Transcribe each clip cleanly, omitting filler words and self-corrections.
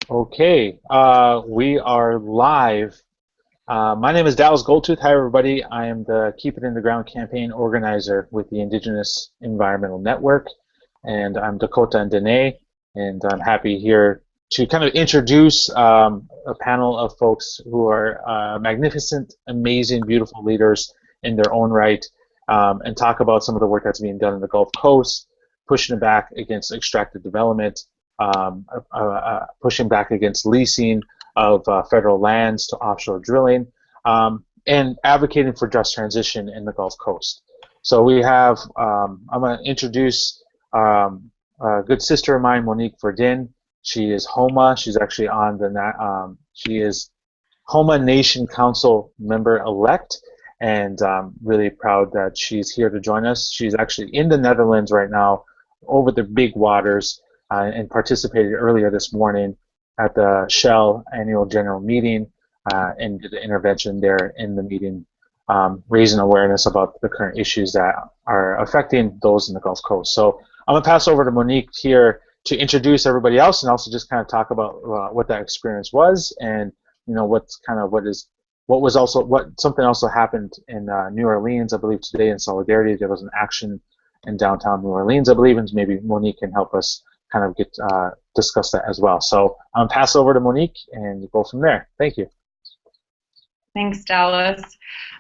Okay, we are live. My name is Dallas Goldtooth. Hi, everybody. I am the Keep It in the Ground campaign organizer with the Indigenous Environmental Network, and I'm Dakota and Danae, and I'm happy here to kind of introduce a panel of folks who are magnificent, amazing, beautiful leaders in their own right, and talk about some of the work that's being done in the Gulf Coast, pushing back against extractive development, pushing back against leasing of federal lands to offshore drilling, and advocating for just transition in the Gulf Coast. So we have, I'm going to introduce a good sister of mine, Monique Verdin. She is HOMA. She's actually on the, she is HOMA Nation Council member elect, and really proud that she's here to join us. She's actually in the Netherlands right now over the big waters and participated earlier this morning at the Shell annual general meeting and did the intervention there in the meeting, raising awareness about the current issues that are affecting those in the Gulf Coast. So I'm going to pass over to Monique here to introduce everybody else and also just kind of talk about what that experience was and what's kind of what was also what something also happened in New Orleans, I believe today in solidarity. There was an action in downtown New Orleans, I believe, and maybe Monique can help us kind of get discuss that as well. So I'm pass over to Monique and go from there. Thank you. Thanks, Dallas.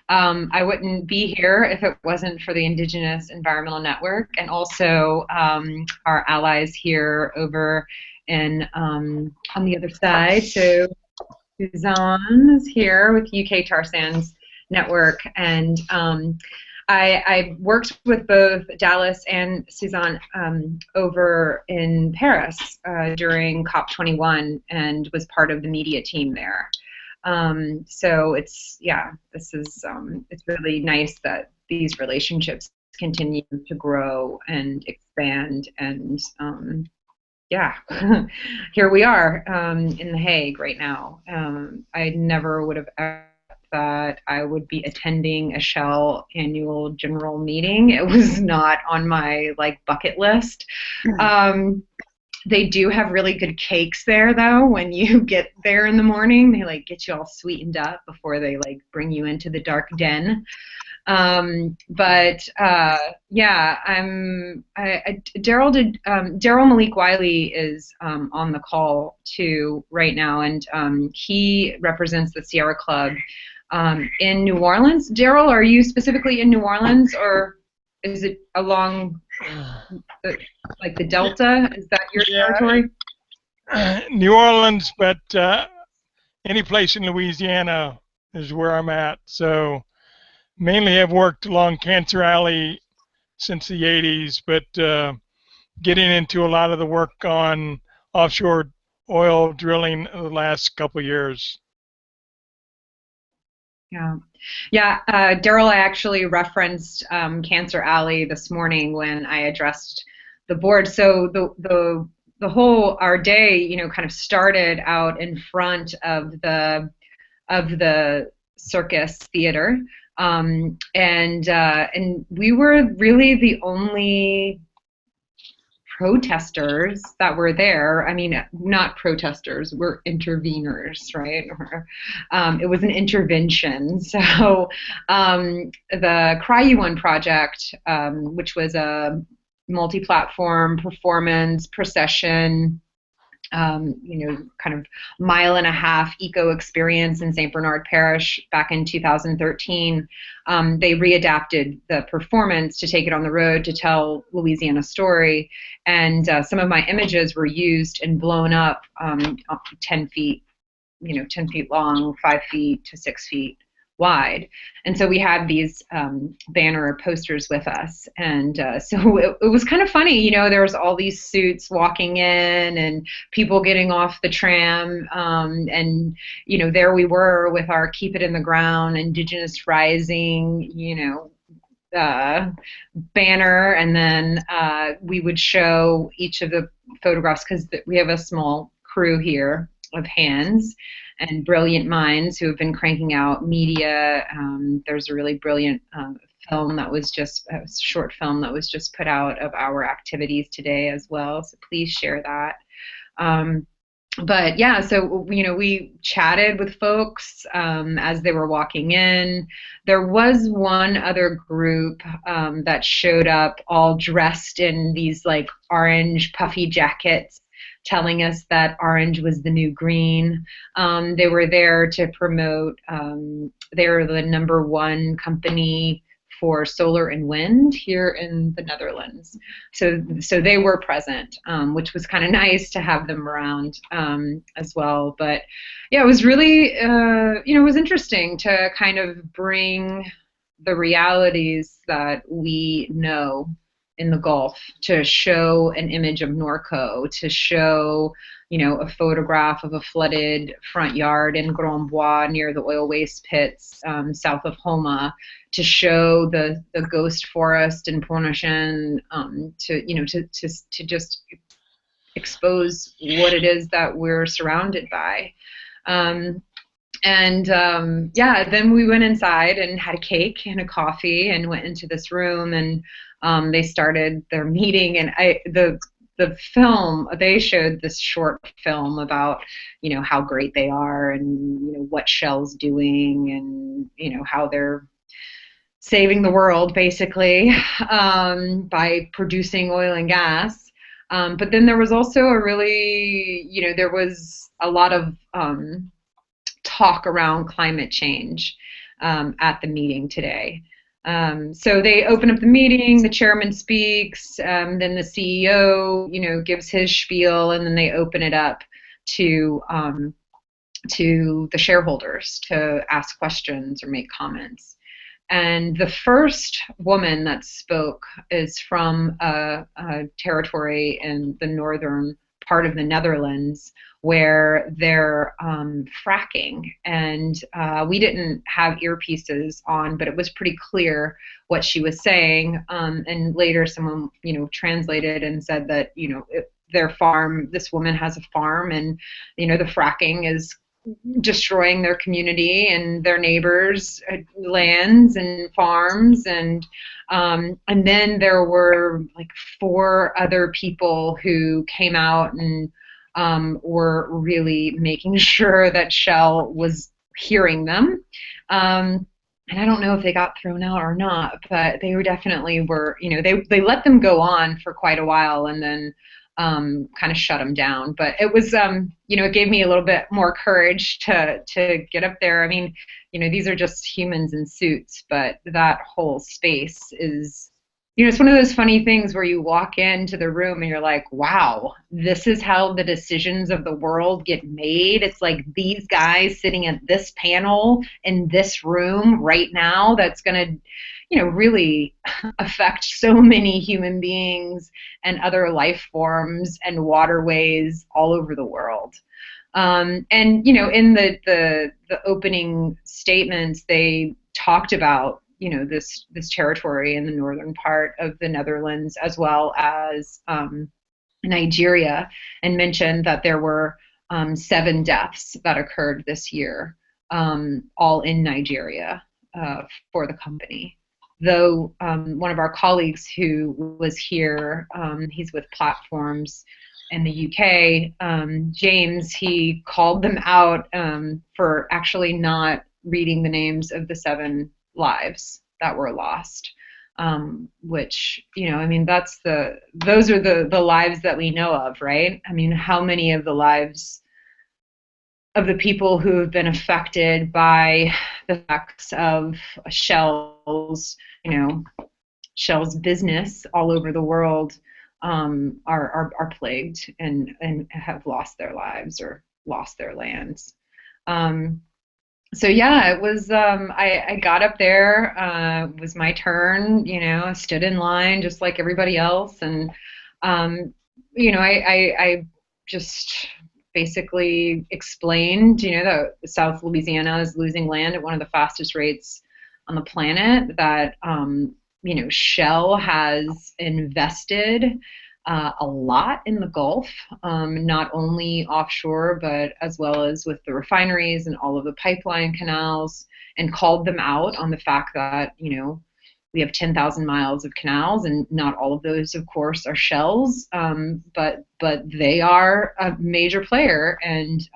I wouldn't be here if it wasn't for the Indigenous Environmental Network and also our allies here over in on the other side. So Suzanne is here with UK Tar Sands Network, and I worked with both Dallas and Suzanne over in Paris during COP21 and was part of the media team there. So it's it's really nice that these relationships continue to grow and expand, and here we are in The Hague right now. I never would have ever that I would be attending a Shell annual general meeting. It was not on my bucket list. They do have really good cakes there, though. When you get there in the morning, they get you all sweetened up before they bring you into the dark den. Daryl Malik Wiley is on the call too right now, and he represents the Sierra Club in New Orleans. Daryl, are you specifically in New Orleans, or is it along the Delta? Is that your territory? New Orleans, but any place in Louisiana is where I'm at. So mainly have worked along Cancer Alley since the 80s, but getting into a lot of the work on offshore oil drilling the last couple of years. Daryl, I actually referenced Cancer Alley this morning when I addressed the board. So the whole our day, kind of started out in front of the circus theater, and we were really the only protesters that were there. I mean, not protesters, we're interveners, right? It was an intervention. So the Cry-U-One project, which was a multi-platform performance procession, kind of mile-and-a-half eco experience in St. Bernard Parish back in 2013. They readapted the performance to take it on the road to tell Louisiana's story, and some of my images were used and blown up 10 feet, 10 feet long, 5 feet to 6 feet wide. And so we had these banner posters with us, and so it was kind of funny. There was all these suits walking in and people getting off the tram, and there we were with our Keep It in the Ground, Indigenous Rising, banner, and then we would show each of the photographs because we have a small crew here of hands and brilliant minds who have been cranking out media. There's a really brilliant film that was just a short film that was just put out of our activities today as well. So please share that. But yeah, so we chatted with folks as they were walking in. There was one other group that showed up all dressed in these like orange puffy jackets, telling us that orange was the new green. They were there to promote. They were the number one company for solar and wind here in the Netherlands. So they were present, which was kind of nice to have them around as well. But yeah, it was really, it was interesting to kind of bring the realities that we know in the Gulf, to show an image of Norco, to show, a photograph of a flooded front yard in Grand Bois near the oil waste pits south of Homa, to show the ghost forest in Pornichet, to just expose what it is that we're surrounded by. Then we went inside and had a cake and a coffee and went into this room, and they started their meeting. And the film, they showed this short film about, how great they are, and, what Shell's doing, and, how they're saving the world basically by producing oil and gas. But then there was also a really, there was a lot of talk around climate change at the meeting today. So they open up the meeting, the chairman speaks, then the CEO, gives his spiel, and then they open it up to the shareholders to ask questions or make comments. And the first woman that spoke is from a territory in the northern part of the Netherlands where they're fracking. And we didn't have earpieces on, but it was pretty clear what she was saying. And later someone, translated and said that, their farm, this woman has a farm, and, the fracking is destroying their community and their neighbors' lands and farms, and then there were like 4 other people who came out and were really making sure that Shell was hearing them. And I don't know if they got thrown out or not, but they definitely were. They let them go on for quite a while, and then kind of shut them down. But it was, it gave me a little bit more courage to get up there. I mean, these are just humans in suits, but that whole space is, it's one of those funny things where you walk into the room and you're like, wow, this is how the decisions of the world get made. It's like these guys sitting at this panel in this room right now that's going to, really affect so many human beings and other life forms and waterways all over the world. In the opening statements, they talked about, this territory in the northern part of the Netherlands, as well as Nigeria, and mentioned that there were 7 deaths that occurred this year, all in Nigeria for the company. Though one of our colleagues who was here, he's with Platforms in the UK, James, he called them out for actually not reading the names of the 7 lives that were lost, which, those are the lives that we know of, right? I mean, how many of the lives of the people who have been affected by the effects of Shell's business all over the world are plagued and have lost their lives or lost their lands. So yeah, it was, I got up there, it was my turn, I stood in line just like everybody else. And, I just basically explained, that South Louisiana is losing land at one of the fastest rates on the planet, that, Shell has invested a lot in the Gulf, not only offshore, but as well as with the refineries and all of the pipeline canals, and called them out on the fact that, we have 10,000 miles of canals, and not all of those, of course, are shells, but they are a major player and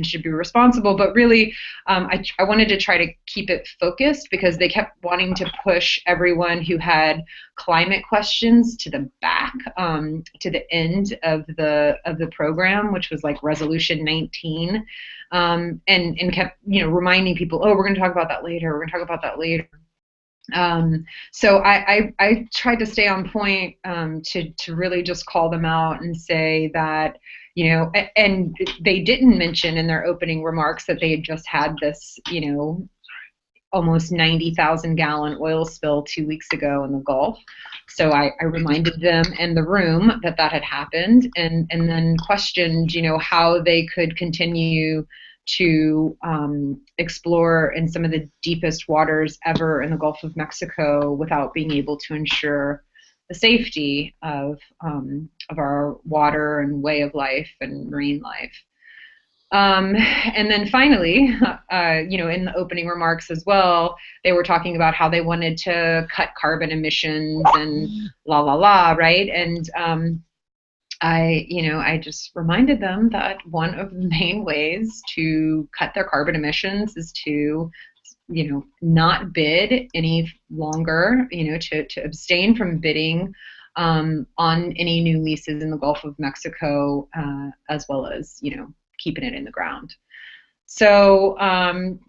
should be responsible. But really, I wanted to try to keep it focused because they kept wanting to push everyone who had climate questions to the back, to the end of the program, which was like Resolution 19, and kept reminding people, oh, we're going to talk about that later. We're going to talk about that later. So I tried to stay on point, to really just call them out and say that, and they didn't mention in their opening remarks that they had just had this, almost 90,000 gallon oil spill 2 weeks ago in the Gulf. So I reminded them in the room that had happened, and then questioned, how they could continue to explore in some of the deepest waters ever in the Gulf of Mexico without being able to ensure the safety of our water and way of life and marine life. And then finally, in the opening remarks as well, they were talking about how they wanted to cut carbon emissions and right? And I just reminded them that one of the main ways to cut their carbon emissions is to, not bid any longer, to abstain from bidding on any new leases in the Gulf of Mexico, as well as, keeping it in the ground. So,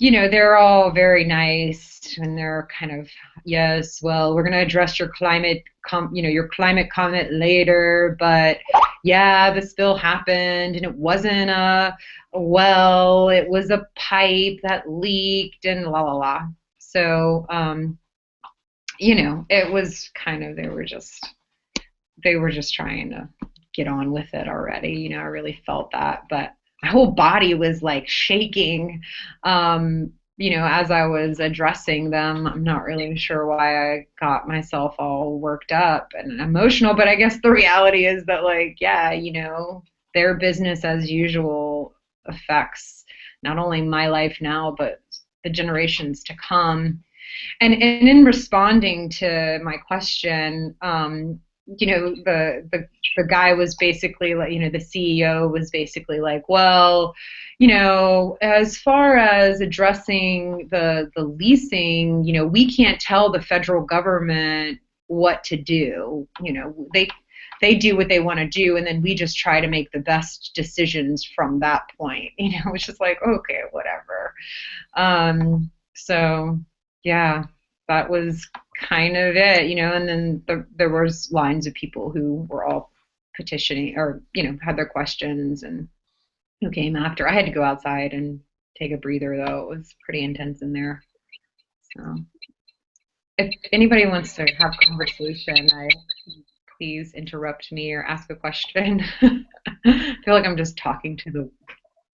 they're all very nice, and they're kind of, yes, well, we're going to address your climate comment later, but yeah, the spill happened, and it wasn't a well, it was a pipe that leaked, and So, it was kind of, they were just trying to get on with it already. I really felt that, but my whole body was like shaking, as I was addressing them. I'm not really sure why I got myself all worked up and emotional, but I guess the reality is that, their business as usual affects not only my life now, but the generations to come. And in responding to my question, the guy was basically like, the CEO was basically like, well, as far as addressing the leasing, we can't tell the federal government what to do. They do what they want to do, and then we just try to make the best decisions from that point. It's just like, okay, whatever. So yeah, that was kind of it, and then there was lines of people who were all petitioning or, had their questions and who came after. I had to go outside and take a breather, though. It was pretty intense in there. So if anybody wants to have conversation, please interrupt me or ask a question. I feel like I'm just talking to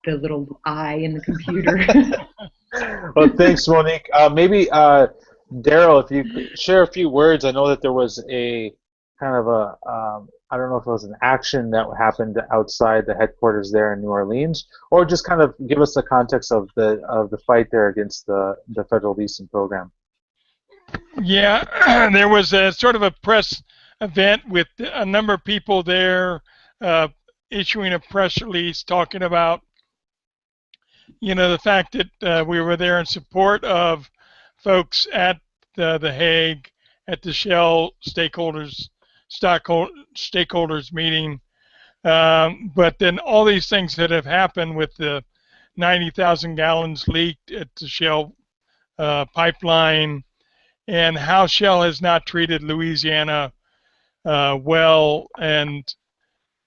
the little eye in the computer. Well, thanks, Monique. Maybe Daryl, if you could share a few words. I know that there was a kind of I don't know if it was an action that happened outside the headquarters there in New Orleans, or just kind of give us the context of the fight there against the federal leasing program. Yeah, there was a sort of a press event with a number of people there, issuing a press release talking about, the fact that we were there in support of folks at the Hague at the Shell stakeholders meeting, but then all these things that have happened with the 90,000 gallons leaked at the Shell pipeline, and how Shell has not treated Louisiana well, and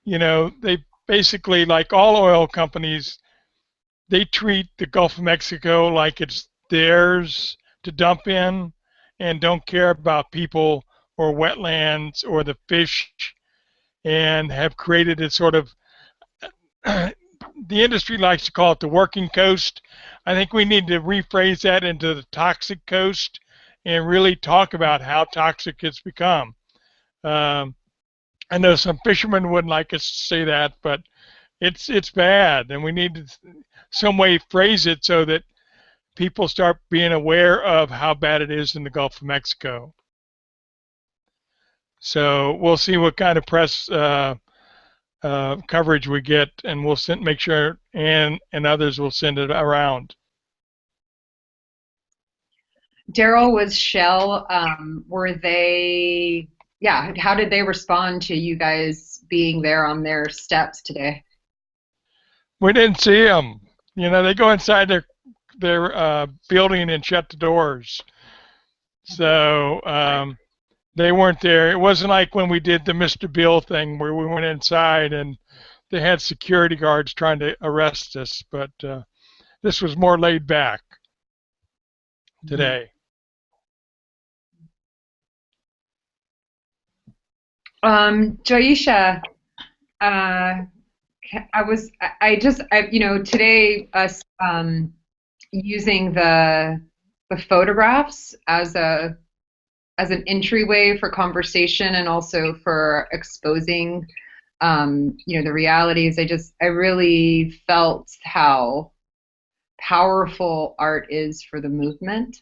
they basically, like all oil companies, they treat the Gulf of Mexico like it's theirs to dump in, and don't care about people or wetlands or the fish, and have created a sort of the industry likes to call it the working coast. I think we need to rephrase that into the toxic coast and really talk about how toxic it's become. I know some fishermen wouldn't like us to say that, but it's bad, and we need to some way phrase it so that people start being aware of how bad it is in the Gulf of Mexico. So we'll see what kind of press coverage we get, and we'll make sure Ann and others will send it around. Daryl, was Shell, were they, yeah, how did they respond to you guys being there on their steps today? We didn't see them. You know, they go inside their building and shut the doors. So they weren't there. It wasn't like when we did the Mr. Bill thing where we went inside and they had security guards trying to arrest us. But this was more laid back today. Joisha, you know, today us using the photographs as an entryway for conversation and also for exposing, you know, the realities. I really felt how powerful art is for the movement.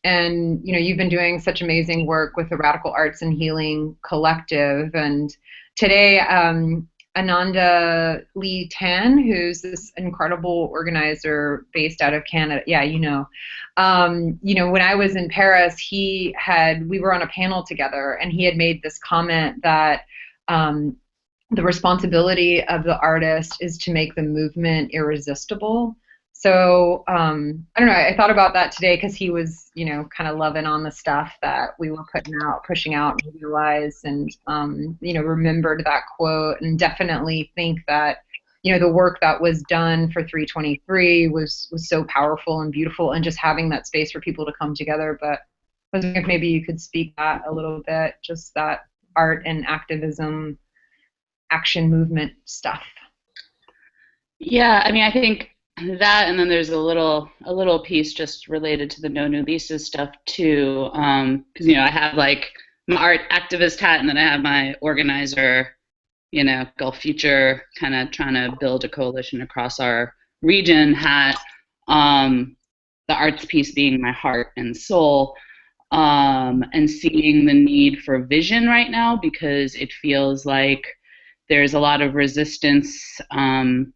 And you know, you've been doing such amazing work with the Radical Arts and Healing Collective, and today Ananda Lee Tan, who's this incredible organizer based out of Canada. Yeah, you know, when I was in Paris, we were on a panel together, and he had made this comment that the responsibility of the artist is to make the movement irresistible. So I don't know, I thought about that today because he was, you know, kind of loving on the stuff that we were pushing out and realized, and, you know, remembered that quote, and definitely think that, you know, the work that was done for 323 was so powerful and beautiful, and just having that space for people to come together. But I was wondering if maybe you could speak that a little bit, just that art and activism, action movement stuff. Yeah, I mean, I think that, and then there's a little piece just related to the No New Leases stuff too, because, you know, I have like my art activist hat, and then I have my organizer, you know, Gulf Future, kind of trying to build a coalition across our region hat. The arts piece being my heart and soul, and seeing the need for vision right now, because it feels like there's a lot of resistance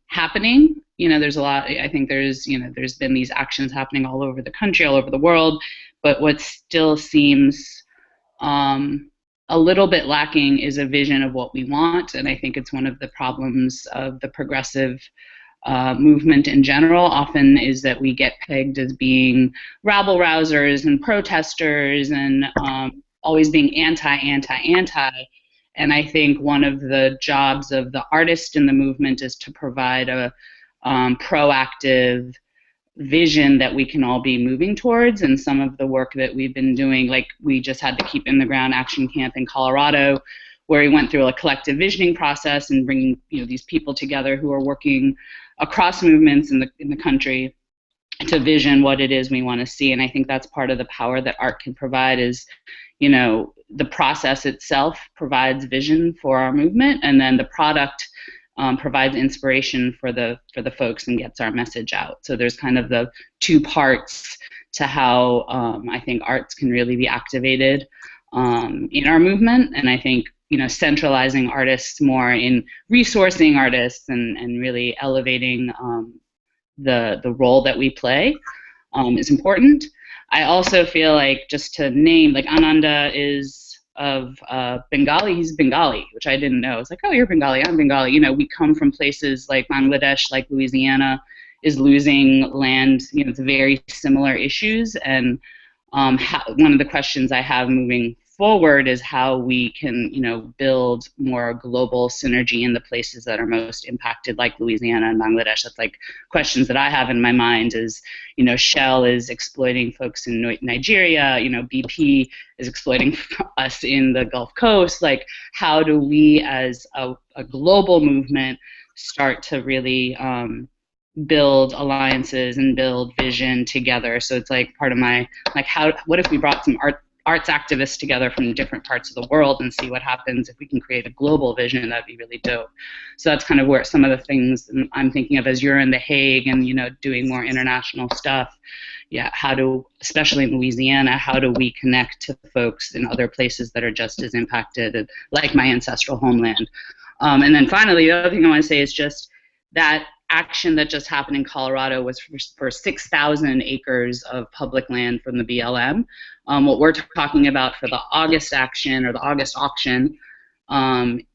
happening. You know, there's a lot, I think there's been these actions happening all over the country, all over the world, but what still seems a little bit lacking is a vision of what we want. And I think it's one of the problems of the progressive movement in general often is that we get pegged as being rabble rousers and protesters and always being anti. And I think one of the jobs of the artist in the movement is to provide a proactive vision that we can all be moving towards. And some of the work that we've been doing, like we just had the Keep in the Ground action camp in Colorado, where we went through a collective visioning process and bringing, you know, these people together who are working across movements in the country to vision what it is we want to see. And I think that's part of the power that art can provide is, you know, the process itself provides vision for our movement, and then the product provides inspiration for the folks and gets our message out. So there's kind of the two parts to how I think arts can really be activated in our movement. And I think, you know, centralizing artists more in resourcing artists and really elevating the role that we play is important. I also feel like, just to name, like Ananda is of Bengali, he's Bengali, which I didn't know. It's like, oh, you're Bengali, I'm Bengali. You know, we come from places like Bangladesh, like Louisiana is losing land, you know, it's very similar issues. And one of the questions I have moving forward is how we can, you know, build more global synergy in the places that are most impacted, like Louisiana and Bangladesh. That's like questions that I have in my mind is, you know, Shell is exploiting folks in Nigeria, you know, BP is exploiting us in the Gulf Coast. Like, how do we as a global movement start to really build alliances and build vision together? So it's like part of my, like, what if we brought some arts activists together from different parts of the world and see what happens if we can create a global vision. That'd be really dope. So that's kind of where some of the things I'm thinking of as you're in The Hague and, you know, doing more international stuff. Yeah, especially in Louisiana, how do we connect to folks in other places that are just as impacted, like my ancestral homeland? And then finally, the other thing I want to say is just that action that just happened in Colorado was for 6,000 acres of public land from the BLM. What we're talking about for the August action or the August auction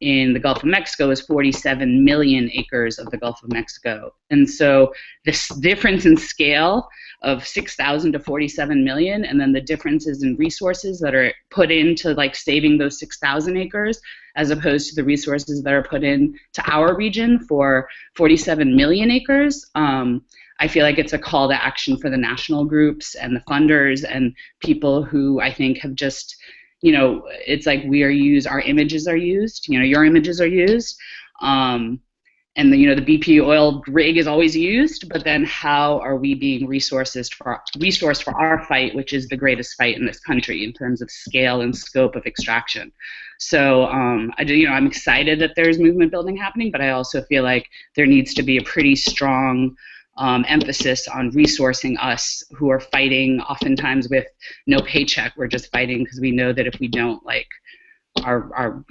in the Gulf of Mexico is 47 million acres of the Gulf of Mexico. And so this difference in scale of 6,000 to 47 million, and then the differences in resources that are put into like saving those 6,000 acres as opposed to the resources that are put in to our region for 47 million acres. I feel like it's a call to action for the national groups and the funders and people who I think have just, you know, it's like our images are used, you know, your images are used. And the, you know, the BP oil rig is always used, but then how are we being resourced for our fight, which is the greatest fight in this country in terms of scale and scope of extraction. So I'm excited that there's movement building happening, but I also feel like there needs to be a pretty strong emphasis on resourcing us who are fighting oftentimes with no paycheck. We're just fighting because we know that if we don't, like, our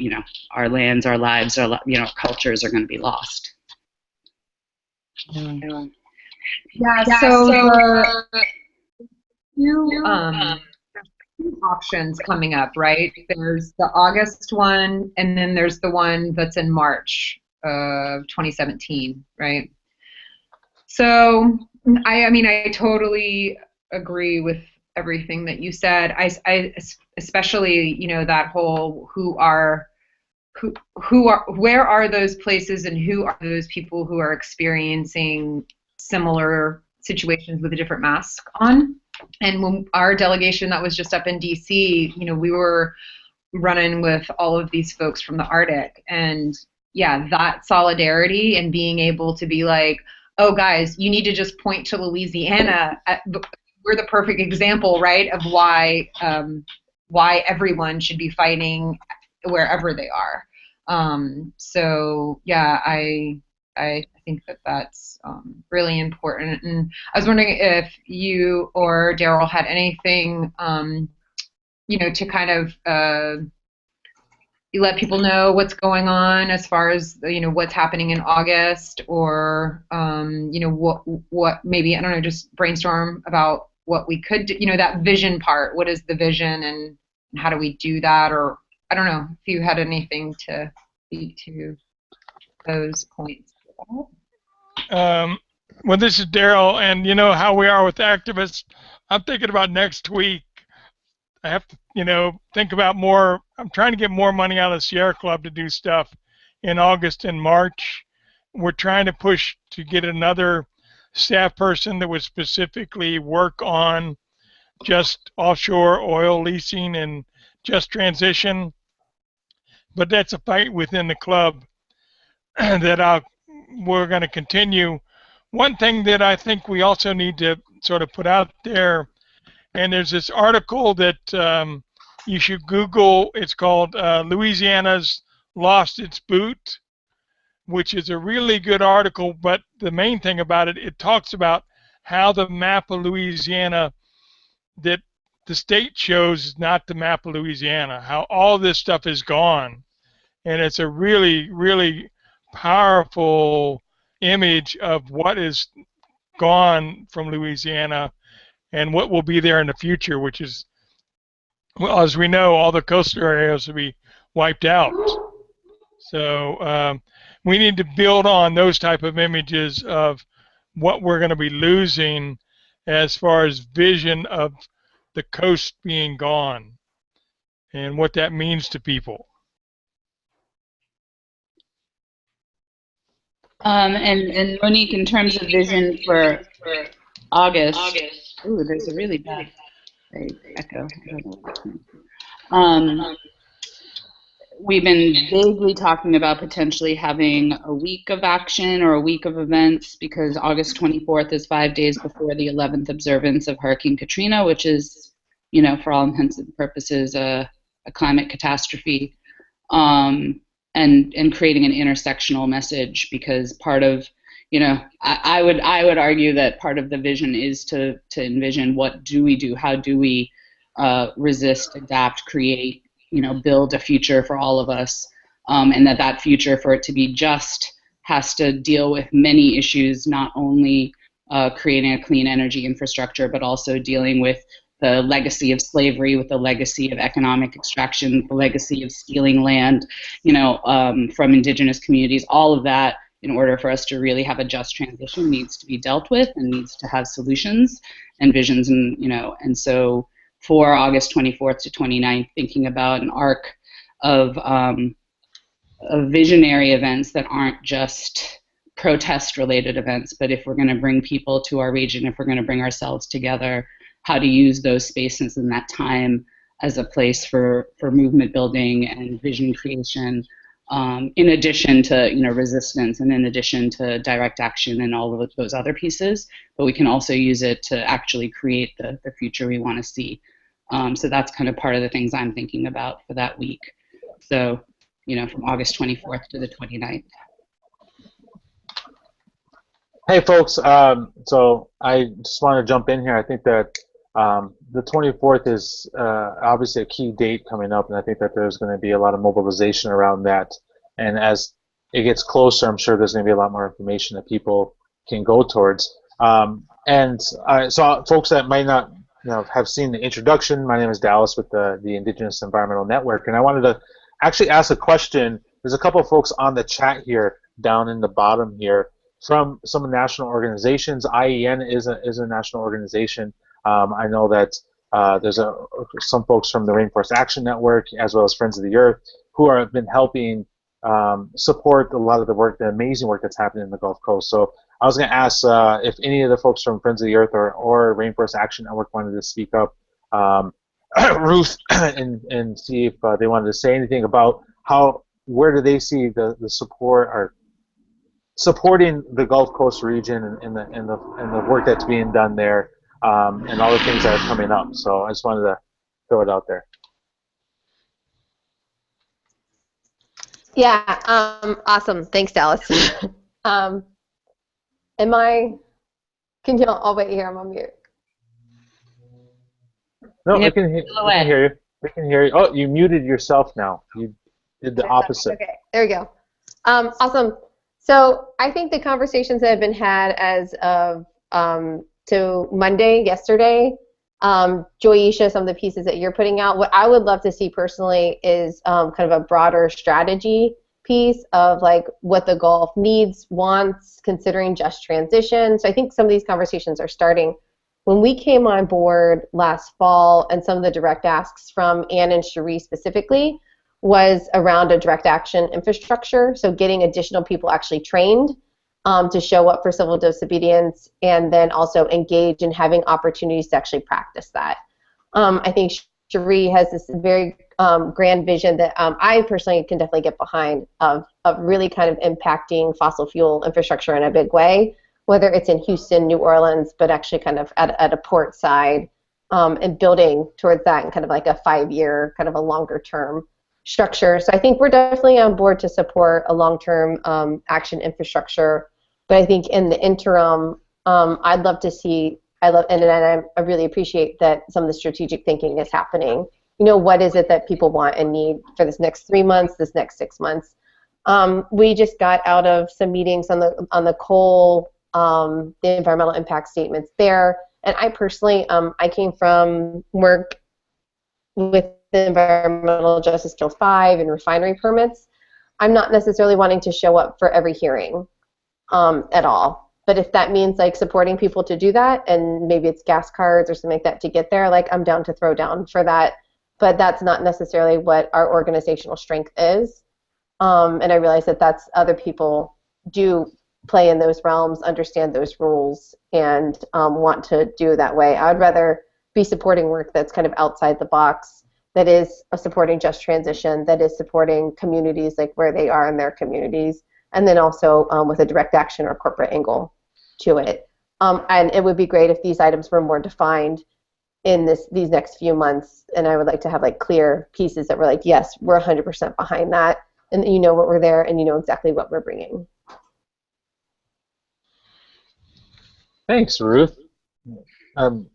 lands, our lives, our cultures are going to be lost. Yeah. So the two auctions coming up, right? There's the August one, and then there's the one that's in March of 2017, right? So I totally agree with everything that you said. I especially, you know, that whole where are those places and who are those people who are experiencing similar situations with a different mask on. And when our delegation that was just up in DC, you know, we were running with all of these folks from the Arctic, and yeah, that solidarity and being able to be like, oh guys, you need to just point to Louisiana. We're the perfect example, right, of why everyone should be fighting wherever they are. So yeah, I think that that's really important. And I was wondering if you or Daryl had anything, you know, to kind of you let people know what's going on as far as, you know, what's happening in August, or you know, what maybe, I don't know, just brainstorm about what we could do, you know, that vision part. What is the vision and how do we do that? Or I don't know if you had anything to speak to those points. Well, this is Daryl, and you know how we are with activists. I'm thinking about next week. I have to, you know, think about more. I'm trying to get more money out of the Sierra Club to do stuff in August and March. We're trying to push to get another staff person that would specifically work on just offshore oil leasing and just transition. But that's a fight within the club that we're going to continue. One thing that I think we also need to sort of put out there, and there's this article that you should Google. It's called Louisiana's Lost Its Boot, which is a really good article, but the main thing about it, it talks about how the map of Louisiana that the state shows is not the map of Louisiana, how all this stuff is gone. And it's a really, really powerful image of what is gone from Louisiana and what will be there in the future, which is, well, as we know, all the coastal areas will be wiped out. So we need to build on those type of images of what we're going to be losing as far as vision of the coast being gone and what that means to people. And Monique, in terms of vision for August, ooh, there's a really bad echo. We've been vaguely talking about potentially having a week of action or a week of events, because August 24th is 5 days before the 11th observance of Hurricane Katrina, which is for all intents and purposes, a climate catastrophe, and creating an intersectional message, because part of, I would argue that part of the vision is to envision what do we do, how do we resist, adapt, create, build a future for all of us, and that future, for it to be just, has to deal with many issues, not only creating a clean energy infrastructure, but also dealing with the legacy of slavery, with the legacy of economic extraction, the legacy of stealing land, from indigenous communities. All of that, in order for us to really have a just transition, needs to be dealt with and needs to have solutions and visions. And so for August 24th to 29th, thinking about an arc of visionary events that aren't just protest-related events, but if we're going to bring people to our region, if we're going to bring ourselves together, how to use those spaces in that time as a place for movement building and vision creation, in addition to resistance, and in addition to direct action and all of those other pieces. But we can also use it to actually create the future we want to see. So that's kind of part of the things I'm thinking about for that week. So, from August 24th to the 29th. Hey folks, so I just want to jump in here. I think that the 24th is obviously a key date coming up, and I think that there's going to be a lot of mobilization around that. And as it gets closer, I'm sure there's going to be a lot more information that people can go towards. So folks that might not have seen the introduction, my name is Dallas with the Indigenous Environmental Network, and I wanted to actually ask a question. There's a couple of folks on the chat here, down in the bottom here, from some national organizations. IEN is a national organization. I know that there's some folks from the Rainforest Action Network, as well as Friends of the Earth, who have been helping support a lot of the work, the amazing work that's happening in the Gulf Coast. So I was going to ask if any of the folks from Friends of the Earth or Rainforest Action Network wanted to speak up, Ruth, and see if they wanted to say anything about where do they see the support, or supporting the Gulf Coast region and the work that's being done there, and all the things that are coming up. So I just wanted to throw it out there. Yeah, awesome. Thanks, Dallas. Can you, I'll wait here, I'm on mute. No, we can hear you. We can hear you. Oh, you muted yourself now. You did the opposite. Okay, there we go. Awesome. So I think the conversations that have been had as of to Monday, yesterday, Joyisha, some of the pieces that you're putting out, what I would love to see personally is kind of a broader strategy piece of like what the Gulf needs, wants, considering just transition. So I think some of these conversations are starting. When we came on board last fall, and some of the direct asks from Ann and Cherie specifically was around a direct action infrastructure, so getting additional people actually trained to show up for civil disobedience, and then also engage in having opportunities to actually practice that. I think Cherie has this very grand vision that I personally can definitely get behind of really kind of impacting fossil fuel infrastructure in a big way, whether it's in Houston, New Orleans, but actually kind of at a port side, and building towards that in kind of like a 5-year, kind of a longer term structure. So I think we're definitely on board to support a long-term action infrastructure. But I think in the interim, I'd love to see, I really appreciate that some of the strategic thinking is happening. What is it that people want and need for this next 3 months, this next 6 months? We just got out of some meetings on the coal, the environmental impact statements there. And I personally, I came from work with the Environmental Justice Kill 5 and refinery permits. I'm not necessarily wanting to show up for every hearing at all. But if that means like supporting people to do that, and maybe it's gas cards or something like that to get there, like I'm down to throw down for that. But that's not necessarily what our organizational strength is. And I realize that that's other people do play in those realms, understand those rules, and want to do that way. I would rather be supporting work that's kind of outside the box, that is supporting just transition, that is supporting communities like where they are in their communities, and then also with a direct action or corporate angle to it. And it would be great if these items were more defined in these next few months, and I would like to have like clear pieces that we're like, yes, we're 100% behind that, and you know what we're there, and you know exactly what we're bringing. Thanks, Ruth. I'm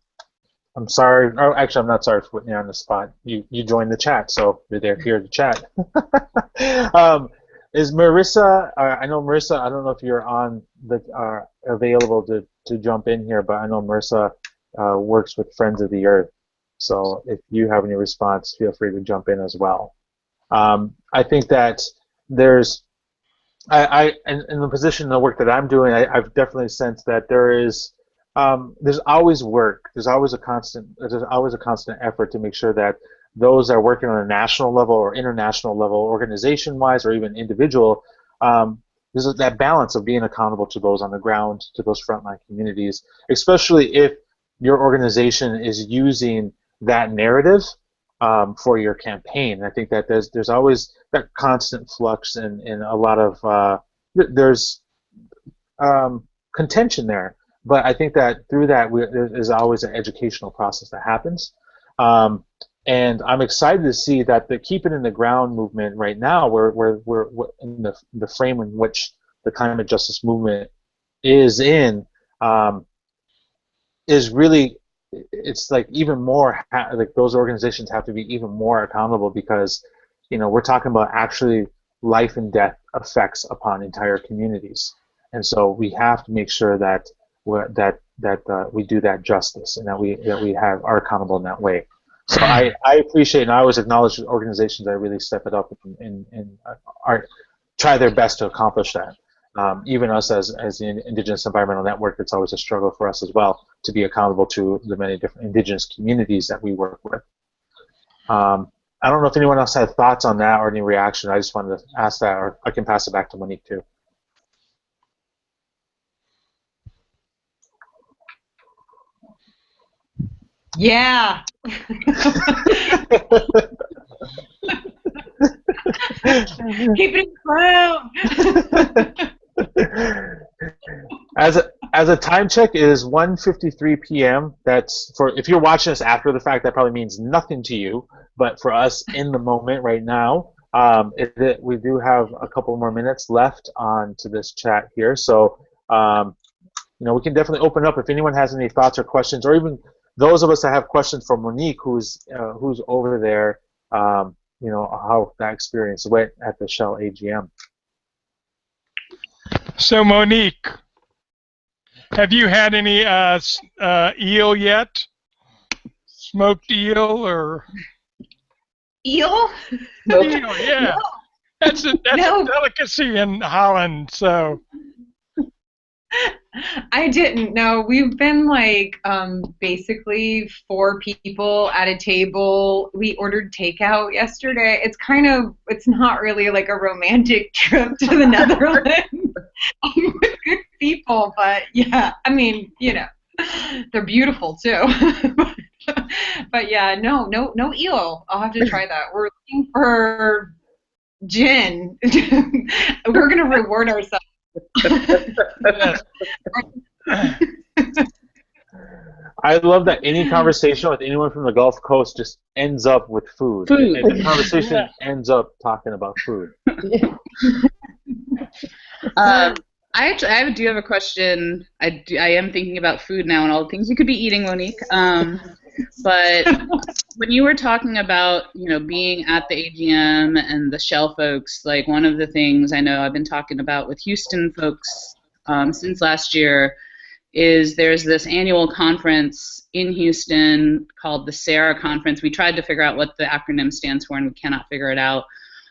sorry. Oh, actually, I'm not sorry for putting you on the spot. You joined the chat, so you're there here to chat. Is Marisa? I know Marisa. I don't know if you're on the available to jump in here, but I know Marisa works with Friends of the Earth. So if you have any response, feel free to jump in as well. I think that there's in the position of the work that I'm doing, I've definitely sensed that there's always work. There's always a constant effort to make sure that those that are working on a national level or international level, organization-wise or even individual, there's that balance of being accountable to those on the ground, to those frontline communities, especially if your organization is using that narrative for your campaign. I think that there's always that constant flux and a lot of there's contention there. But I think that through that there's always an educational process that happens. And I'm excited to see that the Keep It in the Ground movement right now, we're in the frame in which the climate justice movement is in, is really, it's like even more, like those organizations have to be even more accountable because, we're talking about actually life and death effects upon entire communities. And so we have to make sure that we do that justice and that we are accountable in that way. So I appreciate and I always acknowledge organizations that really step it up and try their best to accomplish that. Even us as the Indigenous Environmental Network, it's always a struggle for us as well to be accountable to the many different Indigenous communities that we work with. I don't know if anyone else had thoughts on that or any reaction. I just wanted to ask that, or I can pass it back to Monique too. Yeah. Keep it in As a time check, it is 1:53 p.m. That's if you're watching us after the fact, that probably means nothing to you. But for us in the moment right now, we do have a couple more minutes left on to this chat here. So we can definitely open up if anyone has any thoughts or questions, or even those of us that have questions for Monique, who's over there. How that experience went at the Shell AGM. So Monique, have you had any eel yet? Smoked eel or eel? Eel, yeah. No. That's a delicacy in Holland. So I didn't know. We've been like basically 4 people at a table. We ordered takeout yesterday. It's not really like a romantic trip to the Netherlands with good people, but yeah, I mean, they're beautiful too. But yeah, no eel. I'll have to try that. We're looking for gin. We're gonna reward ourselves. I love that any conversation with anyone from the Gulf Coast just ends up with food. And the conversation ends up talking about food. I do have a question. I am thinking about food now and all the things you could be eating, Monique. But when you were talking about, being at the AGM and the Shell folks, like one of the things I know I've been talking about with Houston folks since last year is there's this annual conference in Houston called the SARA Conference. We tried to figure out what the acronym stands for and we cannot figure it out.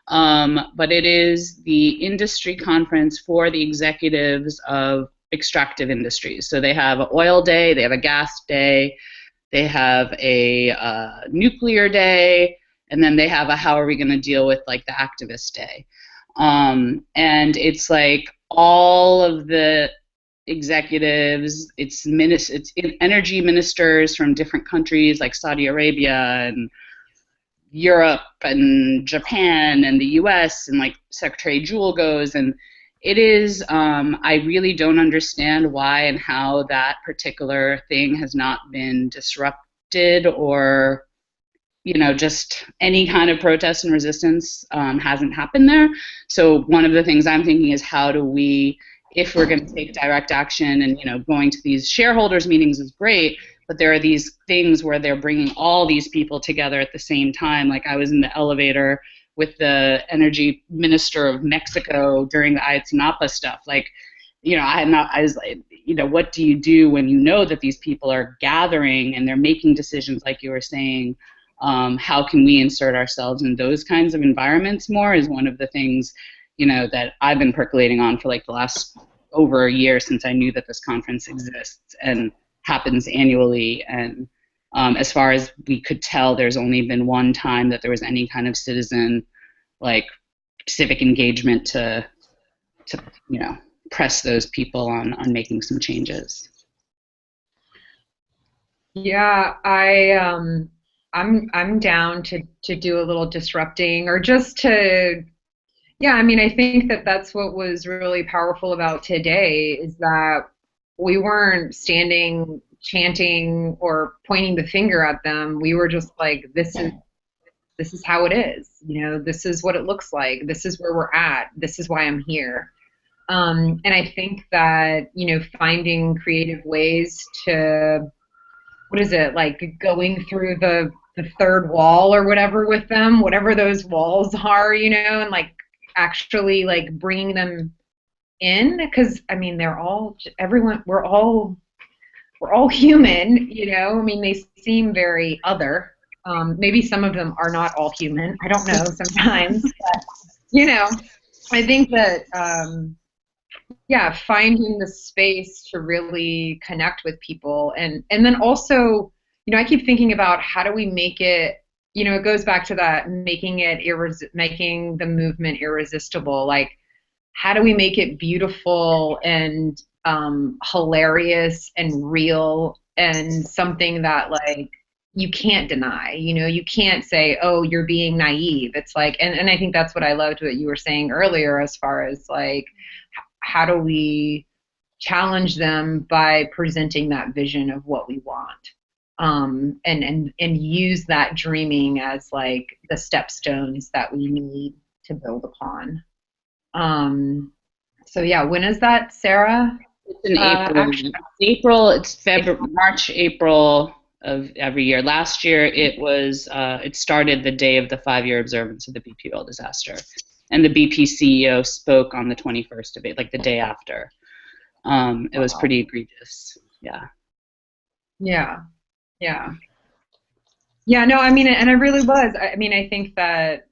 But it is the industry conference for the executives of extractive industries. So they have an oil day, they have a gas day, they have a nuclear day, and then they have a how are we going to deal with like the activist day. And it's like all of the executives, it's energy ministers from different countries like Saudi Arabia and Europe and Japan and the US, and like Secretary Jewel goes, and it is, I really don't understand why and how that particular thing has not been did, or just any kind of protest and resistance hasn't happened there. So one of the things I'm thinking is, how do we, if we're going to take direct action, and going to these shareholders meetings is great, but there are these things where they're bringing all these people together at the same time. Like, I was in the elevator with the energy minister of Mexico during the Ayotzinapa stuff. Like, I was like, what do you do when you know that these people are gathering and they're making decisions, like you were saying? How can we insert ourselves in those kinds of environments more, is one of the things, that I've been percolating on for like the last over a year, since I knew that this conference exists and happens annually. And as far as we could tell, there's only been one time that there was any kind of civic engagement to press those people on making some changes. Yeah, I'm down to do a little disrupting, or just to, I think that that's what was really powerful about today, is that we weren't standing chanting or pointing the finger at them. We were just like, this is how it is. This is what it looks like. This is where we're at. This is why I'm here. And I think that, finding creative ways to, what is it, like going through the third wall or whatever with them, whatever those walls are, and like actually like bringing them in, because they're all, everyone, we're all human, they seem very other. Maybe some of them are not all human. I don't know sometimes, but, I think that, finding the space to really connect with people, and then also, I keep thinking about, how do we make it, it goes back to that, making the movement irresistible. Like, how do we make it beautiful and hilarious and real, and something that, like, you can't deny, you can't say, oh, you're being naive. It's like, and I think that's what I loved what you were saying earlier, as far as like, how do we challenge them by presenting that vision of what we want, and use that dreaming as like the stepstones that we need to build upon. So yeah, when is that, Sarah? It's in April. It's February, March, April of every year. Last year it was it started the day of the 5-year observance of the BP oil disaster, and the BP CEO spoke on the 21st of it, like the day after. It was pretty egregious. Yeah. No, and it really was. I think that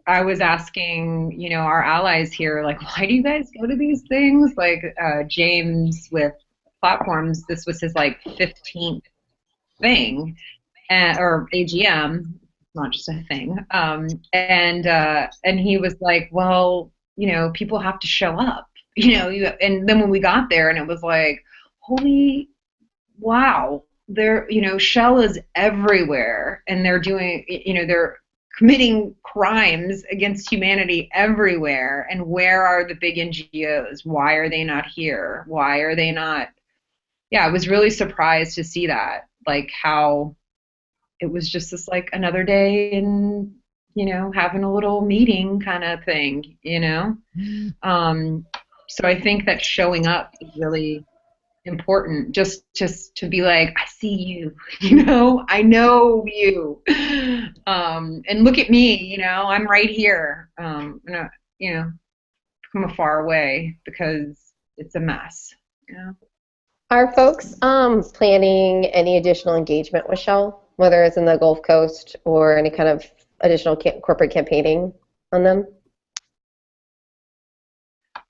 I was asking, our allies here, like, why do you guys go to these things? Like, James with platforms, this was his like 15th thing, or AGM, not just a thing. And he was like, well, people have to show up, and then when we got there, and it was like, holy wow, there, Shell is everywhere, and they're doing, they're committing crimes against humanity everywhere. And where are the big NGOs? Why are they not here? Why are they not? Yeah, I was really surprised to see that, like, how it was just this, like, another day in, having a little meeting kind of thing, So I think that showing up is really important, just to be like, I see you, I know you, and look at me, I'm right here, from afar away, because it's a mess. Are folks planning any additional engagement with Shell, whether it's in the Gulf Coast or any kind of additional corporate campaigning on them?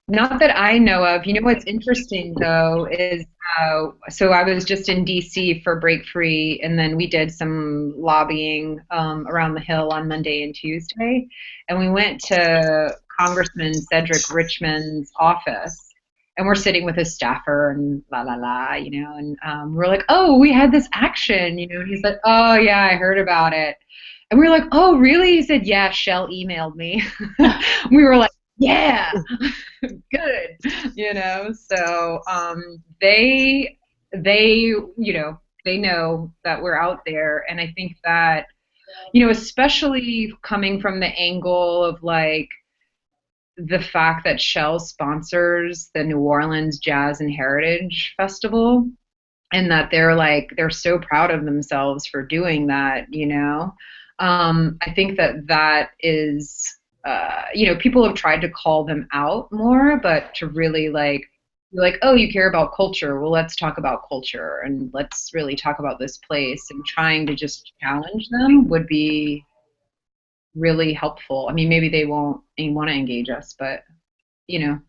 Not that I know of. What's interesting, though, is so I was just in D.C. for Break Free, and then we did some lobbying around the Hill on Monday and Tuesday, and we went to Congressman Cedric Richmond's office, and we're sitting with his staffer and and we're like, oh, we had this action, and he's like, oh yeah, I heard about it, and we were like, oh really? He said, yeah, Shell emailed me. We were like, yeah, good, so they They know that we're out there, and I think that, you know, especially coming from the angle of like the fact that Shell sponsors the New Orleans Jazz and Heritage Festival, and that they're so proud of themselves for doing that, you know. I think that that is, you know, people have tried to call them out more, but to really like, oh, you care about culture. Well, let's talk about culture, and let's really talk about this place. And trying to just challenge them would be really helpful. I mean, maybe they won't want to engage us, but, you know,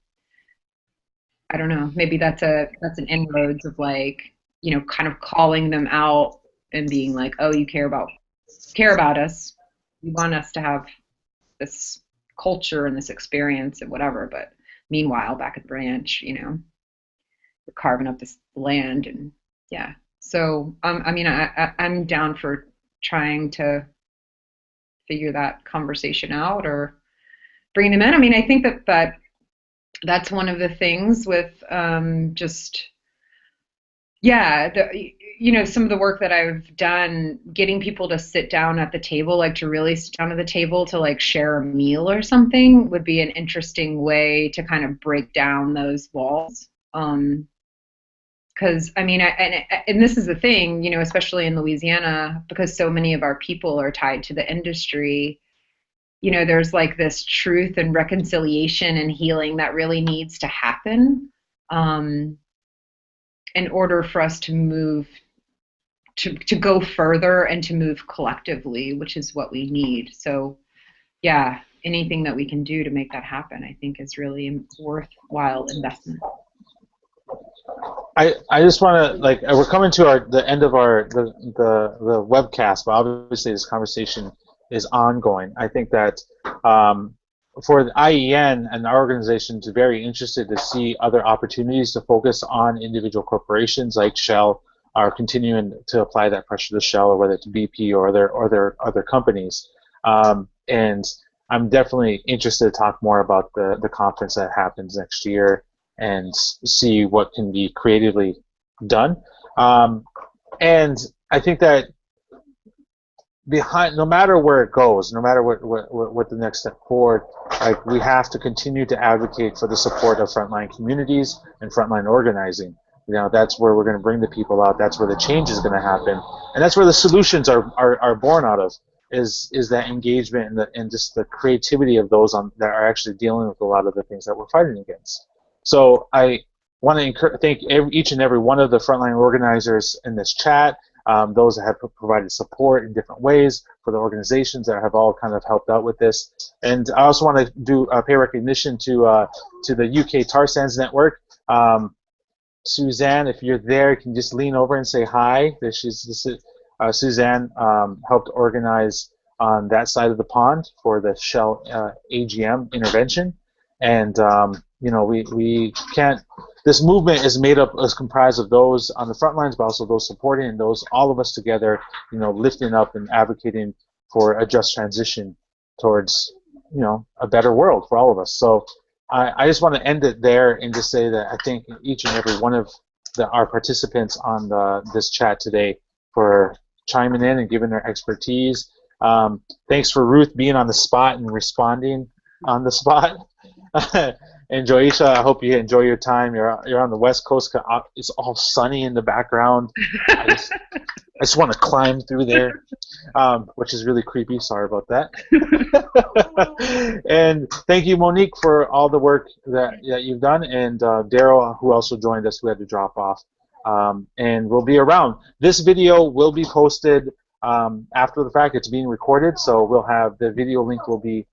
I don't know. Maybe that's an inroads of like, you know, kind of calling them out and being like, oh, you care about us. You want us to have this culture and this experience and whatever. But meanwhile, back at the ranch, you know, we're carving up this land, and yeah. So I mean, I'm down for trying to figure that conversation out or bringing them in. I mean, I think that's one of the things with just, yeah, you know, some of the work that I've done, getting people to sit down at the table, like to really sit down at the table to like share a meal or something, would be an interesting way to kind of break down those walls. Because I mean, and this is the thing, you know, especially in Louisiana, because so many of our people are tied to the industry. You know, there's like this truth and reconciliation and healing that really needs to happen in order for us to move, to go further and to move collectively, which is what we need. So yeah, anything that we can do to make that happen, I think, is really a worthwhile investment. I just want to, like, we're coming to the end of the webcast, but obviously this conversation is ongoing. I think that for the IEN and our organization is very interested to see other opportunities to focus on individual corporations like Shell are continuing to apply that pressure to Shell, or whether it's BP or other companies. And I'm definitely interested to talk more about the conference that happens next year and see what can be creatively done. And I think that no matter where it goes, no matter what the next step forward, like, we have to continue to advocate for the support of frontline communities and frontline organizing. You know, that's where we're going to bring the people out. That's where the change is going to happen, and that's where the solutions are born out of. Is that engagement and just the creativity of those that are actually dealing with a lot of the things that we're fighting against. So I want to thank each and every one of the frontline organizers in this chat, those that have provided support in different ways for the organizations that have all kind of helped out with this. And I also want to pay recognition to the UK Tar Sands Network. Suzanne, if you're there, you can just lean over and say hi. Suzanne helped organize on that side of the pond for the Shell AGM intervention. And you know, we can't. This movement is comprised of those on the front lines, but also those supporting, and all of us together, you know, lifting up and advocating for a just transition towards, you know, a better world for all of us. So I just want to end it there and just say that I thank each and every one of our participants on this chat today for chiming in and giving their expertise. Thanks for Ruth being on the spot and responding on the spot. And Joisha, I hope you enjoy your time. You're on the West Coast. It's all sunny in the background. I just want to climb through there, which is really creepy. Sorry about that. And thank you, Monique, for all the work that you've done, and Daryl, who also joined us, who had to drop off. And we'll be around. This video will be posted after the fact. It's being recorded, so we'll have the video link will be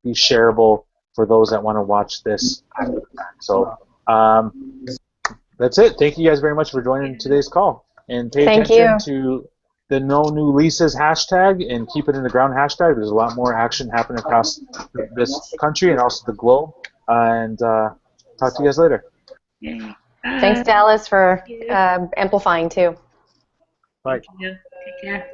shareable for those that want to watch this after the fact. So that's it. Thank you guys very much for joining today's call. And pay attention to the No New Leases hashtag and Keep It in the Ground hashtag. There's a lot more action happening across this country and also the globe. And talk to you guys later. Thanks, Dallas, for amplifying too. Bye. Take care.